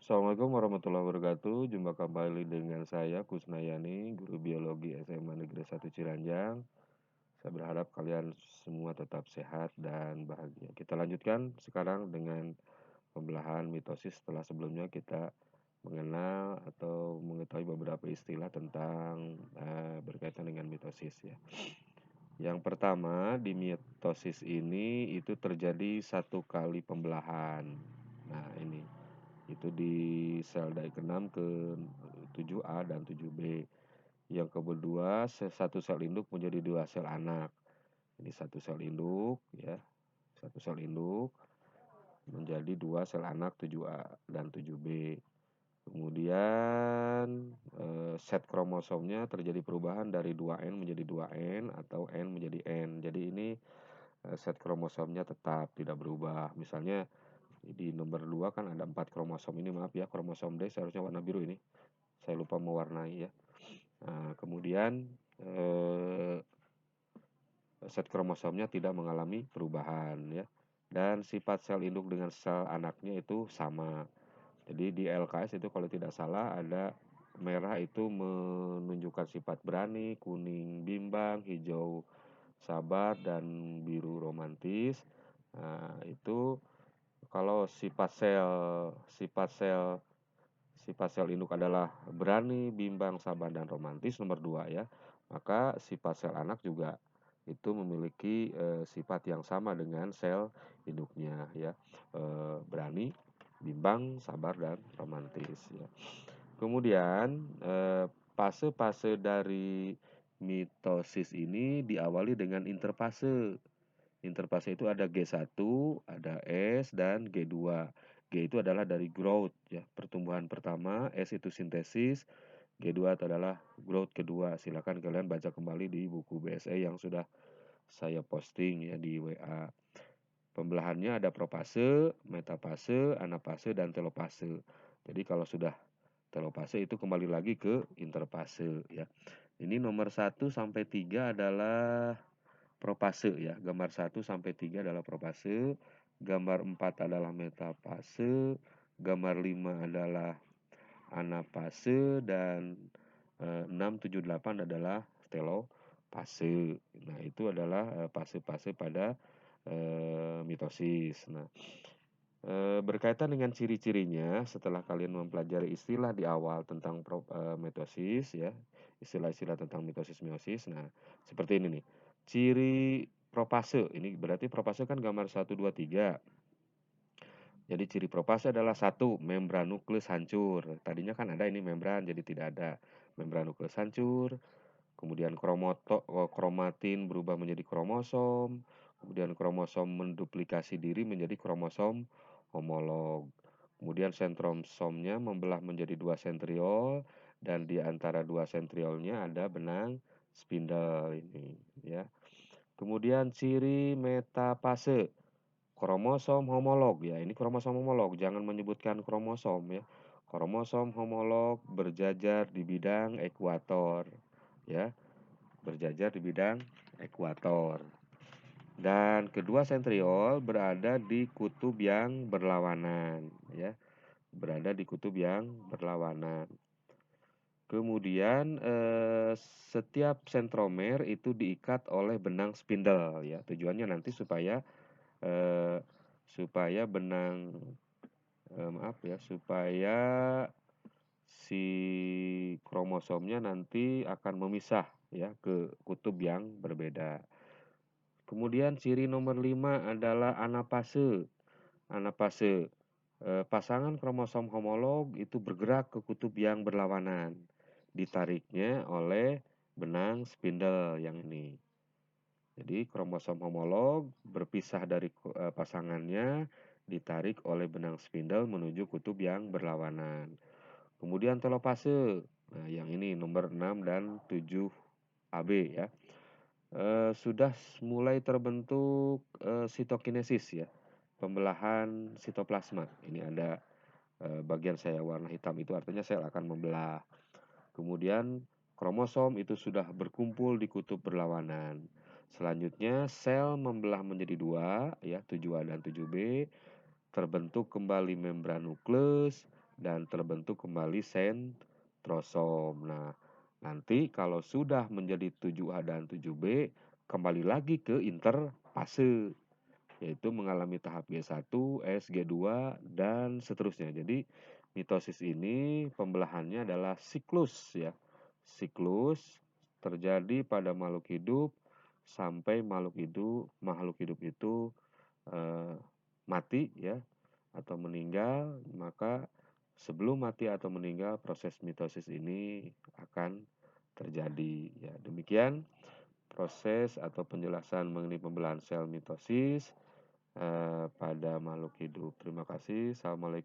Assalamualaikum warahmatullahi wabarakatuh. Jumpa kembali dengan saya Kusnayani, guru biologi SMA Negeri 1 Ciranjang. Saya berharap kalian semua tetap sehat dan bahagia. Kita lanjutkan sekarang dengan pembelahan mitosis setelah sebelumnya kita mengenal atau mengetahui beberapa istilah tentang berkaitan dengan mitosis ya. Yang pertama, di mitosis ini itu terjadi satu kali pembelahan. Nah, ini itu di sel daik-6 ke 7A dan 7B. Yang kedua, satu sel induk menjadi dua sel anak. Ini satu sel induk ya, satu sel induk menjadi dua sel anak 7A dan 7B. Kemudian set kromosomnya terjadi perubahan dari 2N menjadi 2N atau N menjadi N. Jadi ini set kromosomnya tetap tidak berubah. Misalnya di nomor 2 kan ada 4 kromosom ini, maaf ya, kromosom D seharusnya warna biru ini. Saya lupa mewarnai ya. Nah, kemudian set kromosomnya tidak mengalami perubahan ya. Dan sifat sel induk dengan sel anaknya itu sama. Jadi di LKS itu kalau tidak salah ada merah itu menunjukkan sifat berani, kuning bimbang, hijau sabar, dan biru romantis. Nah, itu kalau sifat sel induk adalah berani, bimbang, sabar, dan romantis nomor 2 ya. Maka sifat sel anak juga itu memiliki sifat yang sama dengan sel induknya ya. Berani, bimbang, sabar, dan romantis ya. Kemudian fase-fase dari mitosis ini diawali dengan interfase. Interfase itu ada G1, ada S, dan G2. G itu adalah dari growth ya, pertumbuhan pertama, S itu sintesis, G2 itu adalah growth kedua. Silakan kalian baca kembali di buku BSE yang sudah saya posting ya di WA. Pembelahannya ada profase, metafase, anafase, dan telopase. Jadi kalau sudah telopase itu kembali lagi ke interfase ya. Ini nomor 1 sampai 3 adalah propase ya. Gambar 1 sampai 3 adalah propase, gambar 4 adalah metafase, gambar 5 adalah anafase, dan 6, 7, 8 adalah telopase. Nah, itu adalah fase-fase pada mitosis. Nah, berkaitan dengan ciri-cirinya setelah kalian mempelajari istilah di awal tentang mitosis ya, istilah-istilah tentang mitosis meiosis. Nah, seperti ini nih. Ciri propase, ini berarti propase kan gambar 1 2 3. Jadi ciri propase adalah 1, membran nukleus hancur. Tadinya kan ada ini membran, jadi tidak ada. Membran nukleus hancur, kemudian kromatin berubah menjadi kromosom, kemudian kromosom menduplikasi diri menjadi kromosom homolog. Kemudian sentrosomnya membelah menjadi 2 sentriol, dan di antara 2 sentriolnya ada benang spindle ini ya. Kemudian ciri metafase, kromosom homolog ya. Ini kromosom homolog, jangan menyebutkan kromosom ya. Kromosom homolog berjajar di bidang ekuator ya, berjajar di bidang ekuator. Dan kedua sentriol berada di kutub yang berlawanan ya, berada di kutub yang berlawanan. Kemudian setiap sentromer itu diikat oleh benang spindle ya. Tujuannya nanti supaya benang supaya si kromosomnya nanti akan memisah ya ke kutub yang berbeda. Kemudian ciri nomor 5 adalah anafase. Anafase, pasangan kromosom homolog itu bergerak ke kutub yang berlawanan, ditariknya oleh benang spindle yang ini. Jadi kromosom homolog berpisah dari pasangannya, ditarik oleh benang spindle menuju kutub yang berlawanan. Kemudian telopase, nah yang ini nomor 6 dan 7 AB ya. Sudah mulai terbentuk sitokinesis ya, pembelahan sitoplasma. Ini ada bagian saya warna hitam, itu artinya sel akan membelah. Kemudian kromosom itu sudah berkumpul di kutub berlawanan. Selanjutnya sel membelah menjadi 2 ya, 7A dan 7B. Terbentuk kembali membran nukleus, dan terbentuk kembali sentrosom. Nah, nanti kalau sudah menjadi 7A dan 7B, kembali lagi ke interfase, yaitu mengalami tahap G1, S, G2, dan seterusnya. Jadi, mitosis ini pembelahannya adalah siklus ya. Siklus terjadi pada makhluk hidup sampai makhluk hidup itu mati ya atau meninggal. Maka sebelum mati atau meninggal, proses mitosis ini akan terjadi ya. Demikian proses atau penjelasan mengenai pembelahan sel mitosis pada makhluk hidup. Terima kasih. Assalamualaikum.